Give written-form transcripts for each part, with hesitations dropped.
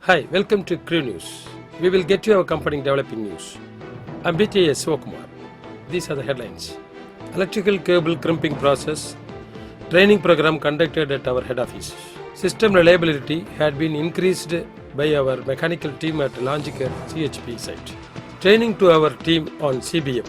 Hi, welcome to Crew News. We will get you our company developing news. I'm BTS Sivakumar. These are the headlines. Electrical cable crimping process, training program conducted at our head office. System reliability had been increased by our mechanical team at Lanjikar CHP site. Training to our team on CBM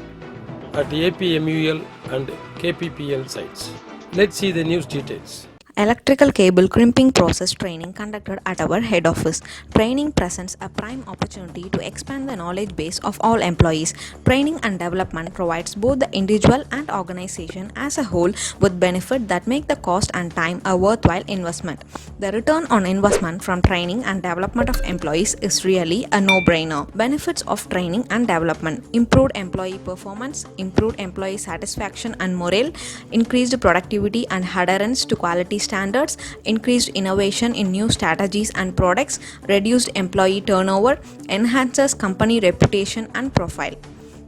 at APMUL and KPPL sites. Let's see the news details. Electrical cable crimping process training conducted at our head office. Training presents a prime opportunity to expand the knowledge base of all employees. Training and development provides both the individual and organization as a whole with benefit that make the cost and time a worthwhile investment. The return on investment from training and development of employees is really a no-brainer. Benefits of training and development: improved employee performance, improved employee satisfaction and morale, increased productivity and adherence to quality standards, increased innovation in new strategies and products, reduced employee turnover, enhances company reputation and profile.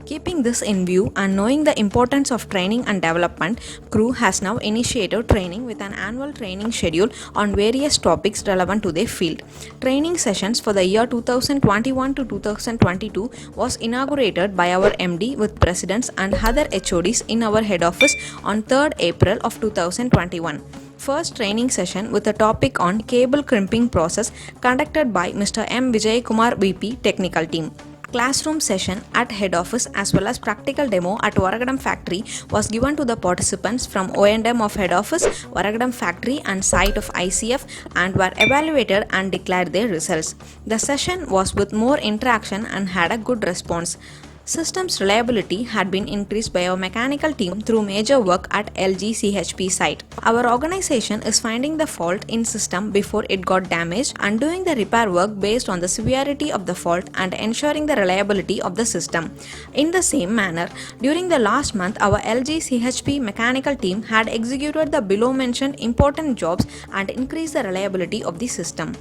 Keeping this in view and knowing the importance of training and development, Crew has now initiated training with an annual training schedule on various topics relevant to their field. Training sessions for the year 2021 to 2022 was inaugurated by our MD with presidents and other HODs in our head office on 3rd April of 2021. First training session with a topic on cable crimping process conducted by Mr. M. Vijay Kumar VP Technical Team. Classroom session at head office as well as practical demo at Oragadam factory was given to the participants from O&M of head office, Oragadam factory and site of ICF and were evaluated and declared their results. The session was with more interaction and had a good response. Systems reliability had been increased by our mechanical team through major work at LG CHP site. Our organization is finding the fault in system before it got damaged and doing the repair work based on the severity of the fault and ensuring the reliability of the system. In the same manner, during the last month, our LG CHP mechanical team had executed the below mentioned important jobs and increased the reliability of the system.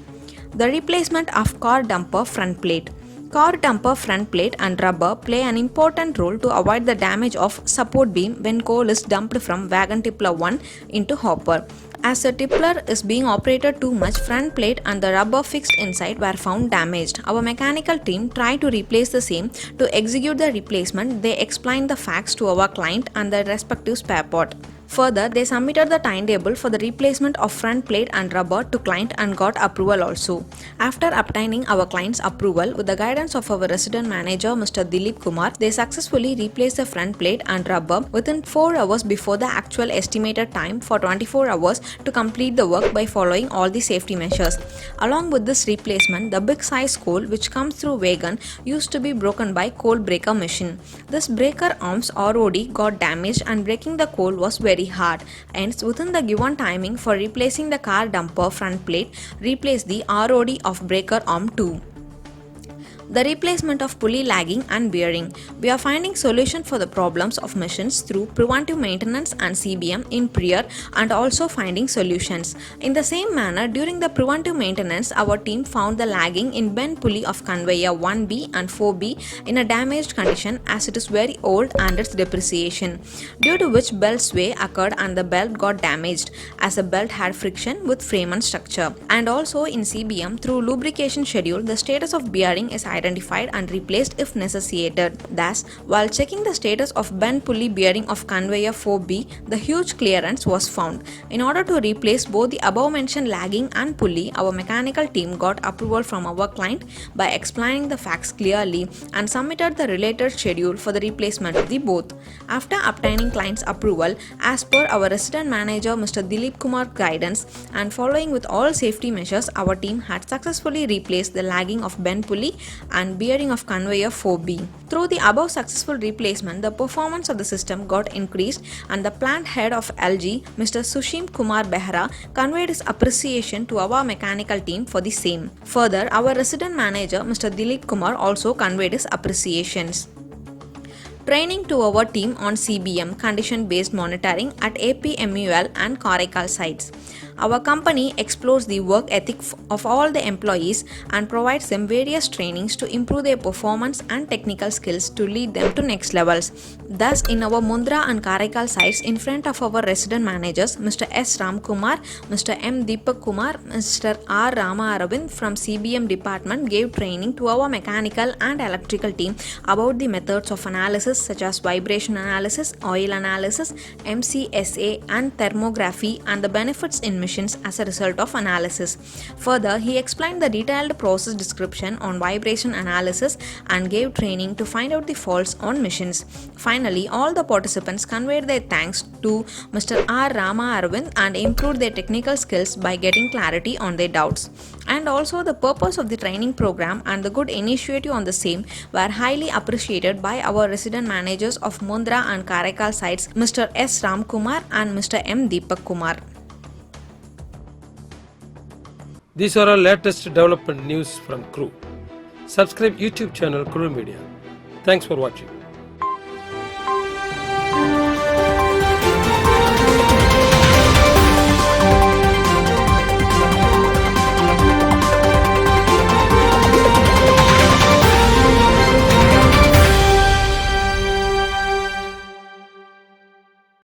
The replacement of car dumper front plate. Car dumper front plate and rubber play an important role to avoid the damage of support beam when coal is dumped from wagon tippler 1 into hopper. As the tippler is being operated too much, front plate and the rubber fixed inside were found damaged. Our mechanical team tried to replace the same. To execute the replacement, they explained the facts to our client and the respective spare part. Further, they submitted the timetable for the replacement of front plate and rubber to client and got approval also. After obtaining our client's approval, with the guidance of our resident manager Mr. Dilip Kumar, they successfully replaced the front plate and rubber within 4 hours before the actual estimated time for 24 hours to complete the work by following all the safety measures. Along with this replacement, the big size coal which comes through wagon used to be broken by coal breaker machine. This breaker arm's ROD got damaged and breaking the coal was very hard. Hence, within the given timing for replacing the car dumper front plate, replace the ROD of breaker arm too. The replacement of pulley lagging and bearing. We are finding solution for the problems of machines through preventive maintenance and CBM in prior and also finding solutions. In the same manner, during the preventive maintenance, our team found the lagging in bend pulley of conveyor 1B and 4B in a damaged condition as it is very old and its depreciation, due to which belt sway occurred and the belt got damaged as the belt had friction with frame and structure. And also in CBM, through lubrication schedule, the status of bearing is identified and replaced if necessitated. Thus, while checking the status of bend pulley bearing of conveyor 4B, the huge clearance was found. In order to replace both the above mentioned lagging and pulley, our mechanical team got approval from our client by explaining the facts clearly and submitted the related schedule for the replacement of the both. After obtaining client's approval, as per our resident manager Mr. Dilip Kumar guidance and following with all safety measures, our team had successfully replaced the lagging of bend pulley and bearing of conveyor 4B. Through the above successful replacement, the performance of the system got increased and the plant head of LG, Mr. Sushim Kumar Behra, conveyed his appreciation to our mechanical team for the same. Further, our resident manager Mr. Dilip Kumar also conveyed his appreciations. Training to our team on CBM condition-based monitoring at APMUL and Karaikal sites. Our company explores the work ethic of all the employees and provides them various trainings to improve their performance and technical skills to lead them to next levels. Thus, in our Mundra and Karaikal sites, in front of our resident managers, Mr. S. Ramkumar, Mr. M. Deepak Kumar, Mr. R. Rama Aravind from CBM department gave training to our mechanical and electrical team about the methods of analysis such as vibration analysis, oil analysis, MCSA and thermography and the benefits in machines as a result of analysis. Further, he explained the detailed process description on vibration analysis and gave training to find out the faults on machines. Finally, all the participants conveyed their thanks to Mr. R. Rama Aravind and improved their technical skills by getting clarity on their doubts. And also, the purpose of the training program and the good initiative on the same were highly appreciated by our resident managers of Mundra and Karaikal sites, Mr. S. Ramkumar and Mr. M. Deepak Kumar. These are our latest development news from Crew. Subscribe YouTube channel Crew Media. Thanks for watching.